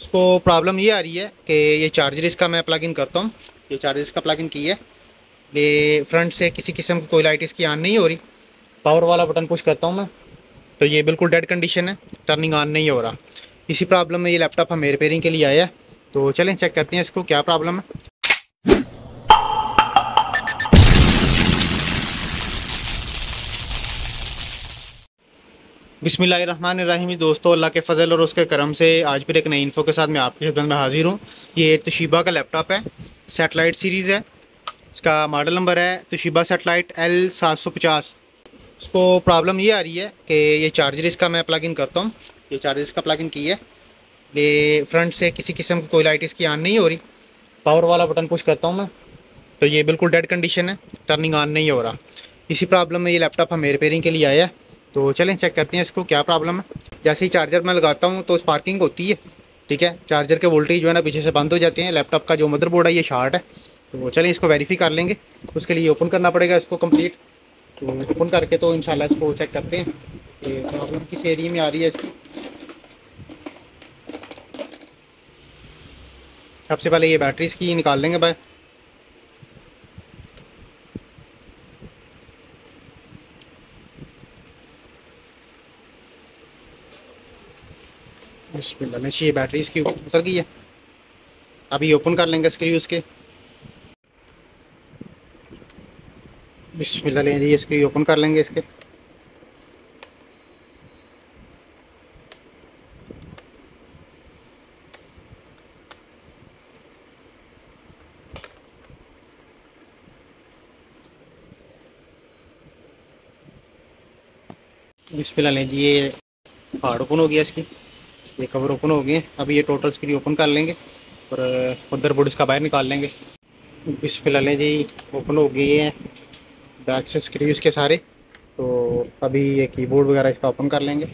इसको प्रॉब्लम ये आ रही है कि ये चार्जर इसका मैं प्लग इन करता हूँ। ये चार्जर इसका प्लग इन किया है, ये फ्रंट से किसी किस्म की कोई लाइट इसकी ऑन नहीं हो रही। पावर वाला बटन पुश करता हूँ मैं तो ये बिल्कुल डेड कंडीशन है, टर्निंग ऑन नहीं हो रहा। इसी प्रॉब्लम में ये लैपटॉप हमें रिपेयरिंग के लिए आया है, तो चलें चेक करते हैं इसको क्या प्रॉब्लम है। बिस्मिल्लाहिर्रहमानिर्रहीम। दोस्तों, अल्लाह के फ़ज़ल और उसके करम से आज फिर एक नई इन्फो के साथ मैं आपकी खिदमत में हाज़िर हूँ। ये तोशिबा का लैपटॉप है, सेटेलाइट सीरीज़ है। इसका मॉडल नंबर है तोशिबा सेटेलाइट L750। इसको प्रॉब्लम ये आ रही है कि ये चार्जर इसका मैं प्लग इन करता हूँ। ये चार्जर इसका प्लग इन किया है, ये फ्रंट से किसी किस्म की कोई लाइट इसकी ऑन नहीं हो रही। पावर वाला बटन पुश करता हूँ मैं तो ये बिल्कुल डेड कंडीशन है, टर्निंग ऑन नहीं हो रहा। इसी प्रॉब्लम में ये लैपटॉप हमें रिपेयरिंग के लिए आया है, तो चलें चेक करते हैं इसको क्या प्रॉब्लम है। जैसे ही चार्जर मैं लगाता हूँ तो स्पार्किंग होती है, ठीक है। चार्जर के वोल्टेज जो है ना पीछे से बंद हो जाते हैं। लैपटॉप का जो मदरबोर्ड है ये शॉर्ट है, तो चलें इसको वेरीफाई कर लेंगे। उसके लिए ओपन करना पड़ेगा इसको कंप्लीट। तो ओपन करके तो इंशाल्लाह इसको चेक करते हैं कि प्रॉब्लम किस एरिया में आ रही है इसकी। सबसे पहले ये बैटरी इसकी निकाल लेंगे बाहर। बिस्मिल्लाह, में ये बैटरी इसकी उतर गई है। अभी ओपन कर लेंगे स्क्रू उसके। बिस्मिल्लाह, लें जी स्क्रू ओपन कर लेंगे इसके। बिस्मिल्लाह, लें जी ये हार्ड ओपन हो गया इसकी, ये कवर ओपन हो गए। अभी ये टोटल स्क्रू ओपन कर लेंगे और मदरबोर्ड इसका बाहर निकाल लेंगे। बिस्मिल्लाह, लें जी ओपन हो गए हैं बैक से स्क्रू इसके सारे। तो अभी ये कीबोर्ड वगैरह इसका ओपन कर लेंगे।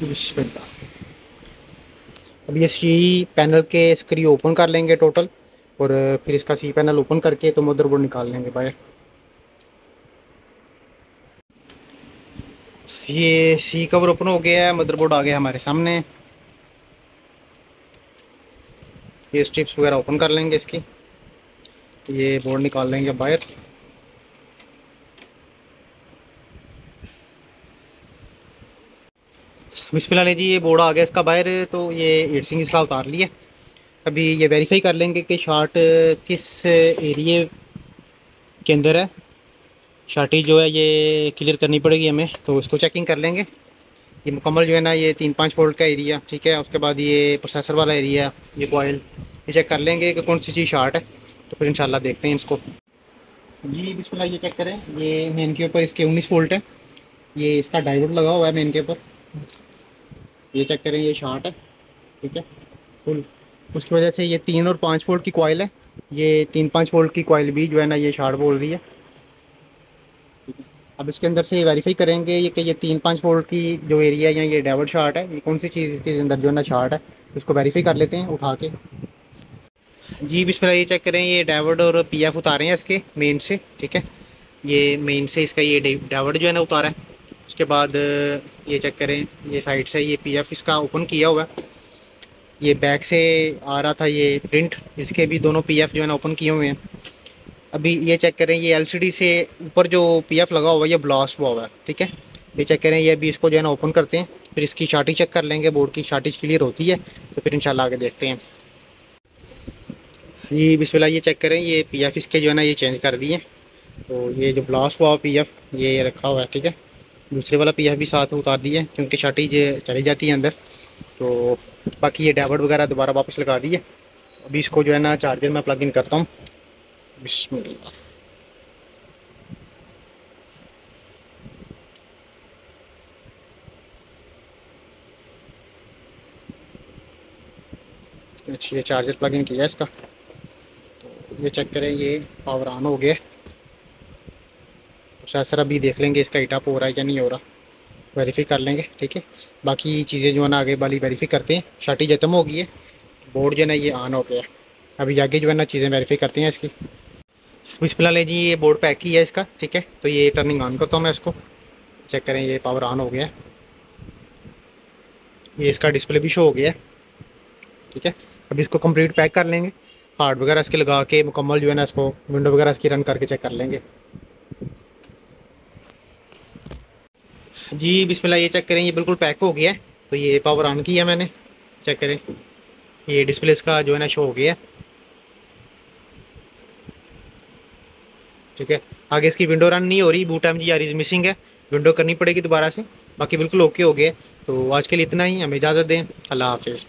बिस्मिल्लाह, अभी ये सी पैनल के स्क्रू ओपन कर लेंगे टोटल, और फिर इसका सी पैनल ओपन करके तो मदरबोर्ड निकाल लेंगे बाहर। ये सी कवर ओपन हो गया है, मदरबोर्ड आ गया हमारे सामने। ये स्ट्रिप्स वगैरह ओपन कर लेंगे इसकी, ये बोर्ड निकाल लेंगे बाहर। बिस्मिल्लाह, जी ये बोर्ड आ गया इसका बाहर। तो ये हीटसिंक इसका उतार लिया। अभी ये वेरीफाई कर लेंगे कि शॉर्ट किस एरिए के अंदर है। शार्टी जो है ये क्लियर करनी पड़ेगी हमें, तो इसको चेकिंग कर लेंगे। ये मुकम्मल जो है ना ये 3-5 वोल्ट का एरिया, ठीक है। उसके बाद ये प्रोसेसर वाला एरिया, ये कॉइल, ये चेक कर लेंगे कि कौन सी चीज़ शार्ट है। तो फिर इंशाल्लाह देखते हैं इसको। जी बिस्मिल्लाह, ये चेक करें। ये मेन के ऊपर इसके 19 वोल्ट है। ये इसका डायोड लगा हुआ है मेन के ऊपर, ये चेक करें, ये शार्ट है, ठीक है फुल। उसकी वजह से ये 3 और 5 वोल्ट की कॉइल है, ये 3-5 वोल्ट की कॉइल भी जो है ना ये शार्ट बोल रही है। अब इसके अंदर से वेरीफाई करेंगे ये कि ये 3-5 वोल्ट की जो एरिया है या ये डायोड शार्ट है, ये कौन सी चीज़ इसके अंदर जो है ना शार्ट है। इसको वेरीफाई कर लेते हैं उठा के। जी बिस्मिल्लाह, ये चेक करें। ये डायोड और पीएफ उतारे हैं इसके मेन से, ठीक है। ये मेन से इसका ये डायोड जो है ना उतारा है। उसके बाद ये चेक करें, ये साइड से ये पीएफ इसका ओपन किया हुआ है। ये बैक से आ रहा था ये प्रिंट, इसके भी दोनों पीएफ जो है ना ओपन किए हुए हैं। अभी ये चेक करें, ये एलसीडी से ऊपर जो पीएफ लगा हुआ है ये ब्लास्ट हुआ हुआ है, ठीक है। ये चेक करें, ये अभी इसको जो है ना ओपन करते हैं, फिर इसकी शार्टिंग चेक कर लेंगे। बोर्ड की शार्टिंग क्लियर होती है तो फिर इंशाल्लाह आगे देखते हैं। ये बिस्मिल्लाह, ये चेक करें। ये पीएफ इसके जो है ना ये चेंज कर दिए। तो ये जो ब्लास्ट हुआ पीएफ ये रखा हुआ है, ठीक है। दूसरे वाला पीएफ भी साथ उतार दिए क्योंकि शार्टिंग चली जाती है अंदर। तो बाकी ये डायोड वगैरह दोबारा वापस लगा दिए। अभी इसको जो है ना चार्जर में प्लग इन करता हूँ। बिस्मिल्लाह, अच्छा ये चार्जर प्लग इन किया इसका। तो ये चेक करें, ये पावर ऑन हो गया। प्रोसेसर अभी देख लेंगे इसका हीट अप हो रहा है या नहीं हो रहा, वेरीफाई कर लेंगे, ठीक है। बाकी चीज़ें जो है ना आगे वाली वेरीफाई करते हैं। शार्टिंग खत्म हो गई है, बोर्ड जो है ना ये ऑन हो गया। अभी आगे जो है ना चीज़ें वेरीफाई करते हैं इसकी। बिस्मिल्लाह जी, ये बोर्ड पैक ही है इसका, ठीक है। तो ये टर्निंग ऑन करता हूँ मैं इसको, चेक करें ये पावर ऑन हो गया है, ये इसका डिस्प्ले भी शो हो गया है, ठीक है। अब इसको कंप्लीट पैक कर लेंगे, हार्ड वगैरह इसके लगा के मुकम्मल जो है ना इसको विंडो वगैरह इसकी रन करके चेक कर लेंगे। जी बिस्मिल्लाह, ये चेक करें ये बिल्कुल पैक हो गया है। तो ये पावर ऑन किया मैंने, चेक करें ये डिस्प्ले इसका जो है ना शो हो गया है, ठीक है। आगे इसकी विंडो रन नहीं हो रही, boot time G R is missing है, विंडो करनी पड़ेगी दोबारा से। बाकी बिल्कुल ओके हो गया। तो आज के लिए इतना ही, हमें इजाज़त दें, अल्लाह हाफिज़।